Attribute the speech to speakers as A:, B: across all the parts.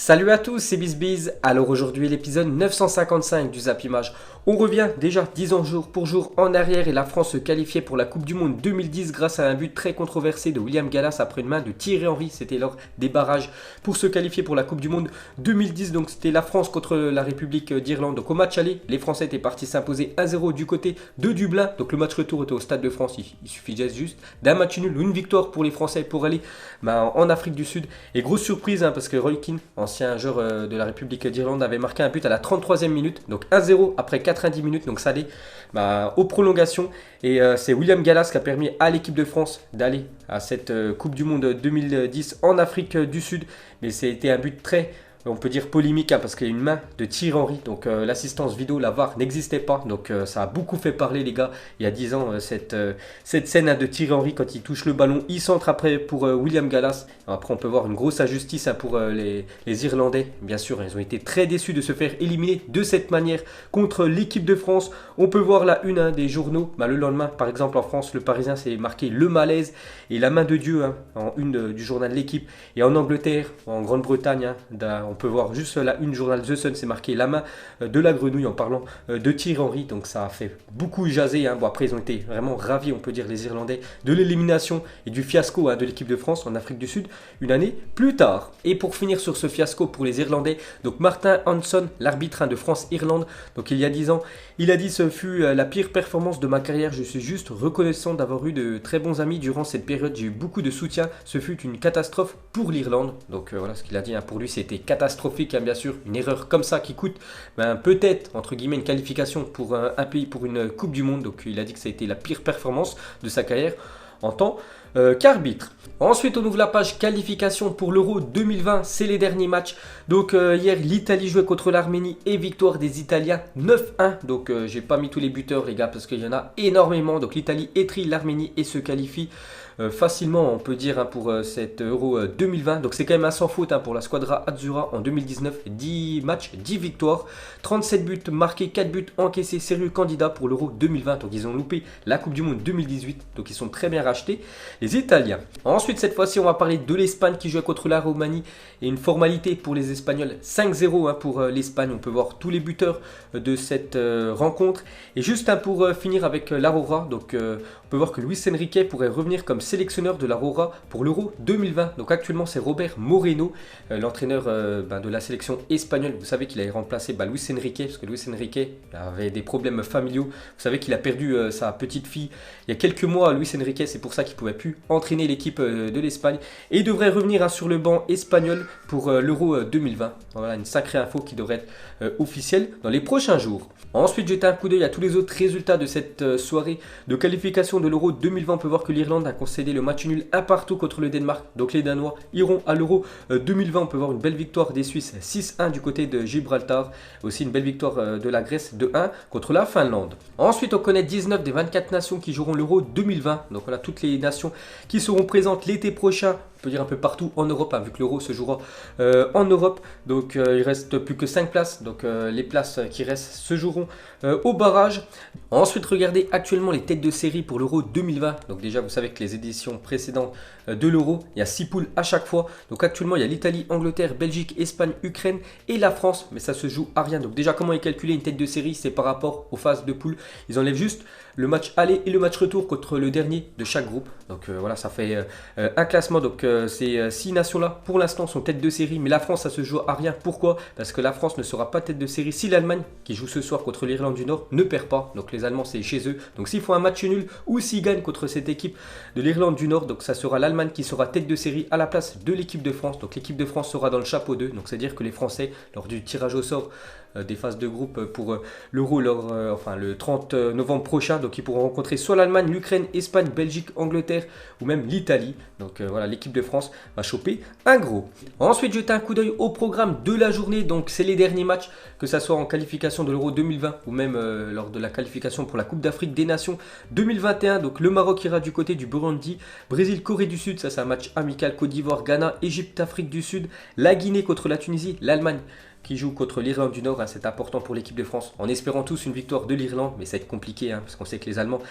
A: Salut à tous, c'est BizBiz. Alors aujourd'hui l'épisode 955 du Zap Image. On revient déjà 10 ans jour pour jour en arrière et la France se qualifiait pour la Coupe du Monde 2010 grâce à un but très controversé de William Gallas après une main de Thierry Henry. C'était lors des barrages pour se qualifier pour la Coupe du Monde 2010. Donc c'était la France contre la République d'Irlande. Donc au match aller, les Français étaient partis s'imposer 1-0 du côté de Dublin. Donc le match retour était au Stade de France. Il suffisait juste d'un match nul, une victoire pour les Français pour aller en Afrique du Sud. Et grosse surprise parce que Roy Keane, ancien joueur de la République d'Irlande, avait marqué un but à la 33e minute, donc 1-0 après 90 minutes, donc ça allait aux prolongations. Et c'est William Gallas qui a permis à l'équipe de France d'aller à cette Coupe du Monde 2010 en Afrique du Sud. Mais c'était un but très, on peut dire polémique parce qu'il y a une main de Thierry Henry, donc l'assistance vidéo, la VAR n'existait pas, donc ça a beaucoup fait parler les gars. Il y a 10 ans, cette scène de Thierry Henry quand il touche le ballon, il centre après pour William Gallas. Après on peut voir une grosse injustice pour les Irlandais, bien sûr ils ont été très déçus de se faire éliminer de cette manière contre l'équipe de France. On peut voir la une des journaux, le lendemain par exemple en France, le Parisien s'est marqué le malaise et la main de Dieu en une du journal de l'équipe. Et en Angleterre, en Grande-Bretagne, on peut voir juste la une journal The Sun, c'est marqué la main de la grenouille en parlant de Thierry Henry. Donc ça a fait beaucoup jaser. Bon, après ils ont été vraiment ravis, on peut dire, les Irlandais, de l'élimination et du fiasco de l'équipe de France en Afrique du Sud une année plus tard. Et pour finir sur ce fiasco pour les Irlandais, donc Martin Hanson, l'arbitre de France-Irlande, donc il y a 10 ans, il a dit: ce fut la pire performance de ma carrière, je suis juste reconnaissant d'avoir eu de très bons amis durant cette période, j'ai eu beaucoup de soutien, ce fut une catastrophe pour l'Irlande. Donc voilà ce qu'il a dit, pour lui c'était catastrophique, bien sûr, une erreur comme ça qui coûte peut-être entre guillemets une qualification pour un pays pour une Coupe du Monde. Donc il a dit que ça a été la pire performance de sa carrière en tant qu'arbitre. Ensuite on ouvre la page qualification pour l'Euro 2020, c'est les derniers matchs. Donc hier l'Italie jouait contre l'Arménie et victoire des Italiens 9-1. Donc j'ai pas mis tous les buteurs les gars parce qu'il y en a énormément. Donc l'Italie étrille l'Arménie et se qualifie facilement, on peut dire, pour cet Euro 2020. Donc c'est quand même un sans faute pour la Squadra Azzurra en 2019. 10 matchs, 10 victoires, 37 buts marqués, 4 buts encaissés, sérieux candidat pour l'Euro 2020. Donc ils ont loupé la Coupe du Monde 2018, donc ils sont très bien rachetés, les Italiens. Ensuite cette fois-ci on va parler de l'Espagne qui jouait contre la Roumanie et une formalité pour les Espagnols, 5-0 pour l'Espagne. On peut voir tous les buteurs de cette rencontre. Et juste pour finir avec l'Aurora, donc on peut voir que Luis Enrique pourrait revenir comme sélectionneur de l'Aurora pour l'Euro 2020. Donc actuellement c'est Robert Moreno, l'entraîneur de la sélection espagnole. Vous savez qu'il a remplacé Luis Enrique parce que Luis Enrique avait des problèmes familiaux. Vous savez qu'il a perdu sa petite fille il y a quelques mois. Luis Enrique, c'est pour ça qu'il ne pouvait plus entraîner l'équipe de l'Espagne et il devrait revenir sur le banc espagnol pour l'Euro 2020. Voilà une sacrée info qui devrait être officielle dans les prochains jours. Ensuite jetez un coup d'œil à tous les autres résultats de cette soirée de qualification de l'Euro 2020. On peut voir que l'Irlande a concédé le match nul 1-1 contre le Danemark. Donc les Danois iront à l'Euro 2020. On peut voir une belle victoire des Suisses 6-1 du côté de Gibraltar. Aussi une belle victoire de la Grèce 2-1 contre la Finlande. Ensuite on connaît 19 des 24 nations qui joueront l'Euro 2020. Donc voilà toutes les nations qui seront présentes l'été prochain. On peut dire un peu partout en Europe, vu que l'Euro se jouera en Europe. Donc il reste plus que 5 places. Donc les places qui restent se joueront au barrage. Ensuite regardez actuellement les têtes de série pour l'Euro 2020. Donc déjà vous savez que les éditions précédentes de l'Euro, il y a 6 poules à chaque fois. Donc actuellement il y a l'Italie, Angleterre, Belgique, Espagne, Ukraine et la France. Mais ça se joue à rien. Donc déjà comment est calculé une tête de série? C'est par rapport aux phases de poule. Ils enlèvent juste le match aller et le match retour contre le dernier de chaque groupe. Donc voilà, ça fait un classement. Donc ces 6 nations-là, pour l'instant, sont tête de série. Mais la France, ça se joue à rien. Pourquoi? Parce que la France ne sera pas tête de série si l'Allemagne, qui joue ce soir contre l'Irlande du Nord, ne perd pas. Donc les Allemands, c'est chez eux. Donc s'ils font un match nul ou s'ils gagnent contre cette équipe de l'Irlande du Nord, donc ça sera l'Allemagne qui sera tête de série à la place de l'équipe de France. Donc l'équipe de France sera dans le chapeau 2. Donc c'est-à-dire que les Français, lors du tirage au sort des phases de groupe pour l'Euro le 30 novembre prochain, donc ils pourront rencontrer soit l'Allemagne, l'Ukraine, Espagne, Belgique, Angleterre ou même l'Italie. Donc voilà, l'équipe de France va choper un gros. Ensuite jetez un coup d'œil au programme de la journée. Donc c'est les derniers matchs, que ça soit en qualification de l'Euro 2020 ou même lors de la qualification pour la Coupe d'Afrique des Nations 2021. Donc le Maroc ira du côté du Burundi, Brésil, Corée du Sud, ça c'est un match amical, Côte d'Ivoire, Ghana, Égypte, Afrique du Sud, la Guinée contre la Tunisie, l'Allemagne qui joue contre l'Irlande du Nord, hein, c'est important pour l'équipe de France, en espérant tous une victoire de l'Irlande, mais ça va être compliqué, hein, parce qu'on sait que les Allemands,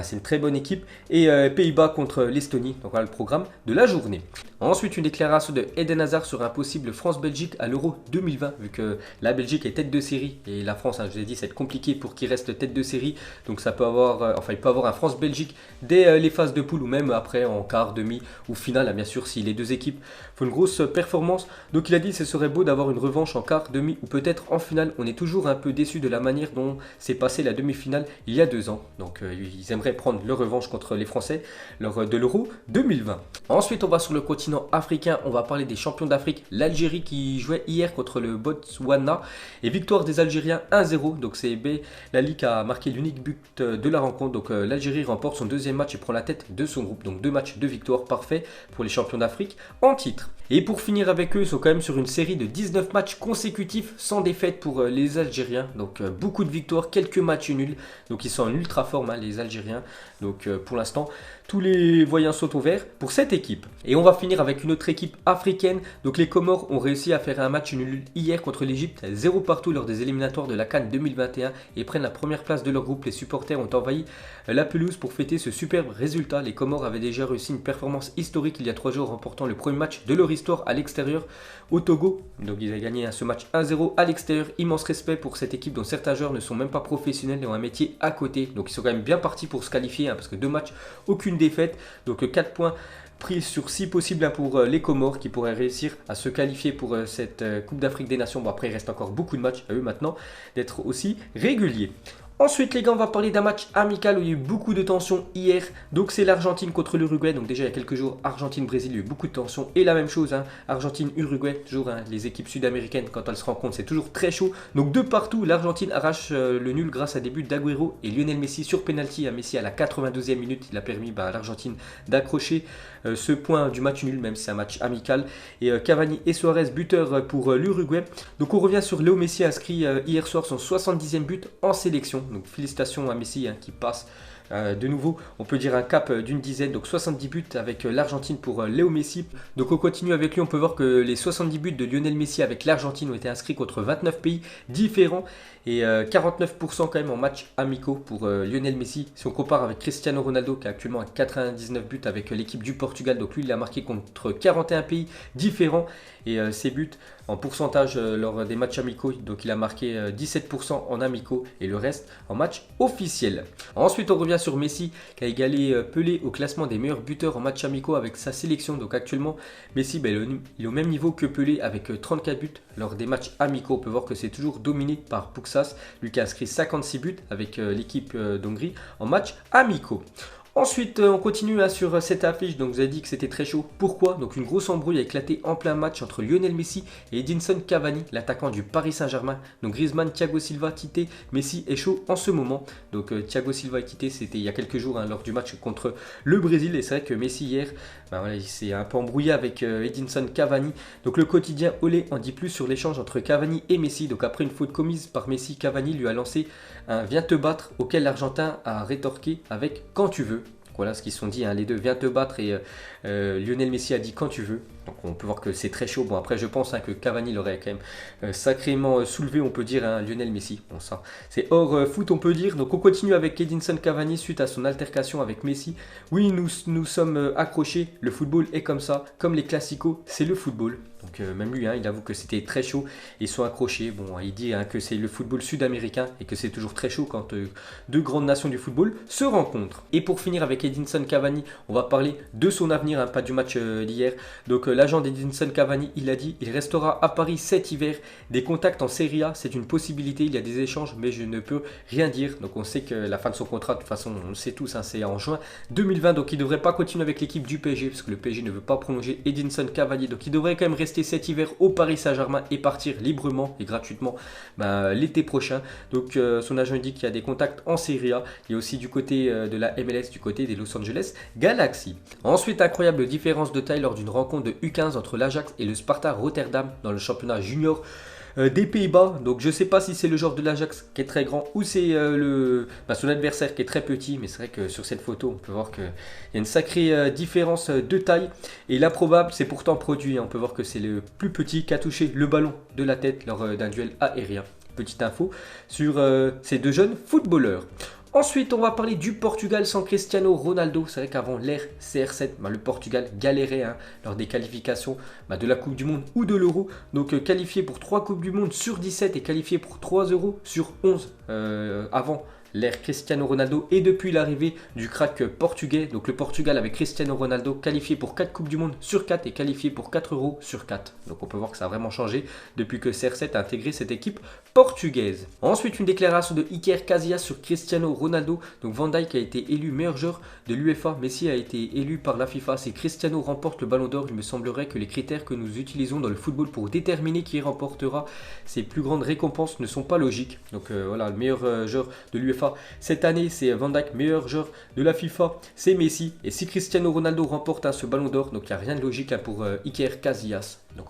A: c'est une très bonne équipe. Et Pays-Bas contre l'Estonie, donc voilà le programme de la journée. Ensuite, une déclaration de Eden Hazard sur un possible France-Belgique à l'Euro 2020, vu que la Belgique est tête de série, et la France, hein, je vous ai dit, ça va être compliqué pour qu'il reste tête de série, donc ça peut avoir, il peut avoir un France-Belgique dès les phases de poule, ou même après en quart, demi ou finale, hein, bien sûr, si les deux équipes font une grosse performance. Donc il a dit que ce serait beau d'avoir une revanche en quart, demi ou peut-être en finale. On est toujours un peu déçu de la manière dont s'est passée la demi-finale il y a 2 ans. Donc ils aimeraient prendre leur revanche contre les Français lors de l'Euro 2020. Ensuite, on va sur le continent africain. On va parler des champions d'Afrique, l'Algérie qui jouait hier contre le Botswana et victoire des Algériens 1-0. Donc c'est Belali qui a marqué l'unique but de la rencontre. Donc l'Algérie remporte son deuxième match et prend la tête de son groupe. Donc 2 matchs de victoire parfait pour les champions d'Afrique en titre. Et pour finir avec eux, ils sont quand même sur une série de 19 matchs consécutifs sans défaite pour les Algériens. Donc beaucoup de victoires, quelques matchs nuls. Donc ils sont en ultra forme, hein, les Algériens. Donc pour l'instant, tous les voyants sont au vert pour cette équipe. Et on va finir avec une autre équipe africaine. Donc les Comores ont réussi à faire un match nul hier contre l'Égypte, 0 partout lors des éliminatoires de la CAN 2021 et prennent la première place de leur groupe. Les supporters ont envahi la pelouse pour fêter ce superbe résultat. Les Comores avaient déjà réussi une performance historique il y a 3 jours, remportant le premier match de leur histoire à l'extérieur au Togo. Donc ils ont gagné ce match 1-0 à l'extérieur. Immense respect pour cette équipe dont certains joueurs ne sont même pas professionnels et ont un métier à côté. Donc ils sont quand même bien partis pour se qualifier, hein, parce que 2 matchs, aucune défaite. Donc 4 points pris sur 6 possibles, hein, pour les Comores qui pourraient réussir à se qualifier pour cette Coupe d'Afrique des Nations. Bon, après il reste encore beaucoup de matchs à eux maintenant d'être aussi réguliers. Ensuite les gars, on va parler d'un match amical où il y a eu beaucoup de tensions hier. Donc c'est l'Argentine contre l'Uruguay. Donc déjà il y a quelques jours, Argentine-Brésil, il y a eu beaucoup de tensions. Et la même chose, hein, Argentine-Uruguay, toujours, hein, les équipes sud-américaines quand elles se rencontrent c'est toujours très chaud. Donc de partout, l'Argentine arrache le nul grâce à des buts d'Agüero et Lionel Messi sur penalty. Messi à la 92e minute, il a permis à l'Argentine d'accrocher ce point du match nul, même si c'est un match amical. Et Cavani et Suarez buteurs pour l'Uruguay. Donc on revient sur Léo Messi inscrit hier soir son 70e but en sélection. Donc félicitations à Messi, hein, qui passe de nouveau, on peut dire un cap d'une dizaine, donc 70 buts avec l'Argentine pour Léo Messi. Donc on continue avec lui, on peut voir que les 70 buts de Lionel Messi avec l'Argentine ont été inscrits contre 29 pays différents et 49% quand même en matchs amicaux pour Lionel Messi. Si on compare avec Cristiano Ronaldo qui est actuellement à 99 buts avec l'équipe du Portugal, donc lui il a marqué contre 41 pays différents et ses buts en pourcentage lors des matchs amicaux, donc il a marqué 17% en amicaux et le reste en match officiel. Ensuite on revient sur Messi qui a égalé Pelé au classement des meilleurs buteurs en match amicaux avec sa sélection. Donc actuellement Messi il est au même niveau que Pelé avec 34 buts lors des matchs amicaux. On peut voir que c'est toujours dominé par Puksas, lui qui a inscrit 56 buts avec l'équipe d'Hongrie en match amicaux. Ensuite, on continue sur cette affiche. Donc, vous avez dit que c'était très chaud. Pourquoi? Donc, une grosse embrouille a éclaté en plein match entre Lionel Messi et Edinson Cavani, l'attaquant du Paris Saint-Germain. Donc, Griezmann, Thiago Silva, Tite, Messi est chaud en ce moment. Donc, Thiago Silva et Tite, c'était il y a quelques jours, hein, lors du match contre le Brésil. Et c'est vrai que Messi hier, il s'est un peu embrouillé avec Edinson Cavani. Donc, le quotidien Olé en dit plus sur l'échange entre Cavani et Messi. Donc, après une faute commise par Messi, Cavani lui a lancé un "viens te battre", auquel l'Argentin a rétorqué avec "quand tu veux". Voilà ce qu'ils se sont dit, hein, les deux, "viens te battre", et Lionel Messi a dit "quand tu veux". Donc on peut voir que c'est très chaud. Bon, après je pense, hein, que Cavani l'aurait quand même sacrément soulevé, on peut dire, hein, Lionel Messi. Bon, ça c'est hors foot, on peut dire. Donc on continue avec Edinson Cavani suite à son altercation avec Messi. "Oui, nous sommes accrochés, le football est comme ça, comme les classicos, c'est le football". Donc même lui, hein, il avoue que c'était très chaud. Ils sont accrochés. Bon, il dit, hein, que c'est le football sud-américain et que c'est toujours très chaud quand deux grandes nations du football se rencontrent. Et pour finir avec Edinson Cavani, on va parler de son avenir, hein, pas du match d'hier. Donc l'agent d'Edinson Cavani, il a dit: "Il restera à Paris cet hiver. Des contacts en Serie A, c'est une possibilité. Il y a des échanges, mais je ne peux rien dire". Donc on sait que la fin de son contrat, de toute façon, on le sait tous, hein, c'est en juin 2020. Donc il ne devrait pas continuer avec l'équipe du PSG parce que le PSG ne veut pas prolonger Edinson Cavani. Donc il devrait quand même rester cet hiver au Paris Saint-Germain et partir librement et gratuitement l'été prochain. Donc son agent dit qu'il y a des contacts en Serie A. Il y a aussi du côté de la MLS, du côté des Los Angeles Galaxy. Ensuite, incroyable différence de taille lors d'une rencontre de U15 entre l'Ajax et le Sparta Rotterdam dans le championnat junior des Pays-Bas. Donc je sais pas si c'est le joueur de l'Ajax qui est très grand ou c'est son adversaire qui est très petit. Mais c'est vrai que sur cette photo, on peut voir qu'il y a une sacrée différence de taille. Et l'improbable, c'est pourtant produit. On peut voir que c'est le plus petit qui a touché le ballon de la tête lors d'un duel aérien. Petite info sur ces deux jeunes footballeurs. Ensuite, on va parler du Portugal sans Cristiano Ronaldo. C'est vrai qu'avant l'ère CR7, le Portugal galérait lors des qualifications de la Coupe du Monde ou de l'Euro. Donc qualifié pour 3 Coupes du Monde sur 17 et qualifié pour 3 Euros sur 11 avant l'ère Cristiano Ronaldo et depuis l'arrivée du crack portugais. Donc le Portugal avec Cristiano Ronaldo qualifié pour 4 Coupes du Monde sur 4 et qualifié pour 4 Euros sur 4. Donc on peut voir que ça a vraiment changé depuis que CR7 a intégré cette équipe portugaise. Ensuite, une déclaration de Iker Casillas sur Cristiano Ronaldo. Donc Van Dijk a été élu meilleur joueur de l'UEFA, Messi a été élu par la FIFA. Si Cristiano remporte le Ballon d'Or, il me semblerait que les critères que nous utilisons dans le football pour déterminer qui remportera ces plus grandes récompenses ne sont pas logiques. Donc voilà, le meilleur joueur de l'UEFA cette année, c'est Van Dijk, meilleur joueur de la FIFA, c'est Messi. Et si Cristiano Ronaldo remporte ce Ballon d'Or, donc il n'y a rien de logique pour Iker Casillas. Donc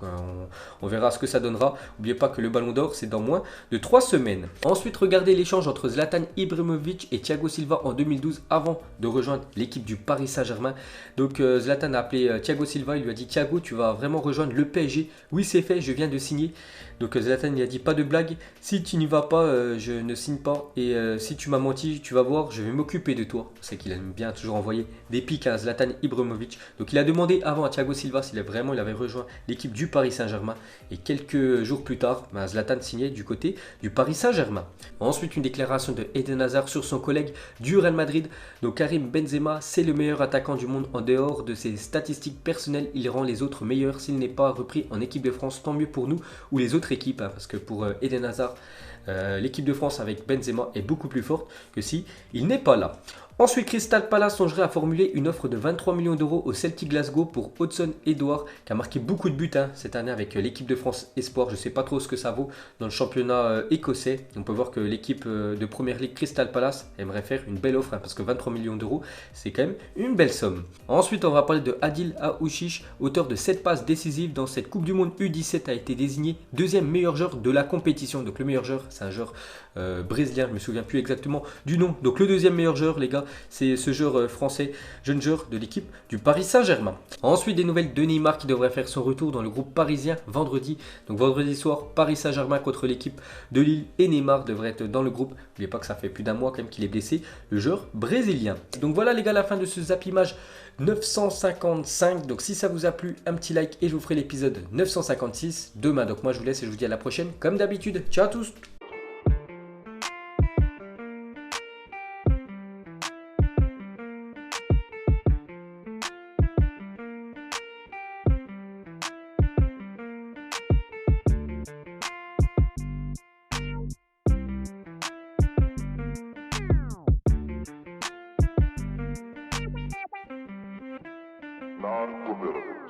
A: on verra ce que ça donnera. N'oubliez pas que le Ballon d'Or, c'est dans moins de 3 semaines. Ensuite, regardez l'échange entre Zlatan Ibrahimovic et Thiago Silva en 2012 avant de rejoindre l'équipe du Paris Saint-Germain. Donc Zlatan a appelé Thiago Silva, il lui a dit: Thiago, tu vas vraiment rejoindre le PSG. Oui, c'est fait, je viens de signer. Donc Zlatan lui a dit: pas de blague, si tu n'y vas pas, je ne signe pas. Et si tu m'as menti, tu vas voir, je vais m'occuper de toi. C'est qu'il aime bien toujours envoyer des pics à Zlatan Ibrahimovic. Donc il a demandé avant à Thiago Silva s'il avait rejoint l'équipe du Paris Saint-Germain. Et quelques jours plus tard, Zlatan signait du côté du Paris Saint-Germain. Ensuite, une déclaration de Eden Hazard sur son collègue du Real Madrid. Donc Karim Benzema, c'est le meilleur attaquant du monde. En dehors de ses statistiques personnelles, il rend les autres meilleurs. S'il n'est pas repris en équipe de France, tant mieux pour nous ou les autres équipes. Parce que pour Eden Hazard, l'équipe de France avec Benzema est beaucoup plus forte que si il n'est pas là. Ensuite, Crystal Palace songerait à formuler une offre de 23 millions d'euros au Celtic Glasgow pour Hudson-Odoi, qui a marqué beaucoup de buts cette année avec l'équipe de France Espoir. Je ne sais pas trop ce que ça vaut dans le championnat écossais. On peut voir que l'équipe de Première Ligue Crystal Palace aimerait faire une belle offre, parce que 23 millions d'euros, c'est quand même une belle somme. Ensuite, on va parler de Adil Aouchiche, auteur de 7 passes décisives dans cette Coupe du Monde U17, a été désigné deuxième meilleur joueur de la compétition. Donc le meilleur joueur, c'est un joueur brésilien, je ne me souviens plus exactement du nom. Donc le deuxième meilleur joueur, les gars, c'est ce joueur français, jeune joueur de l'équipe du Paris Saint-Germain. Ensuite, des nouvelles de Neymar qui devrait faire son retour dans le groupe parisien vendredi. Donc vendredi soir, Paris Saint-Germain contre l'équipe de Lille et Neymar devrait être dans le groupe. N'oubliez pas que ça fait plus d'un mois quand même qu'il est blessé, le joueur brésilien. Donc voilà les gars, la fin de ce Zapimage 955. Donc si ça vous a plu, un petit like et je vous ferai l'épisode 956 demain. Donc moi je vous laisse et je vous dis à la prochaine comme d'habitude. Ciao à tous.
B: Non-formidable.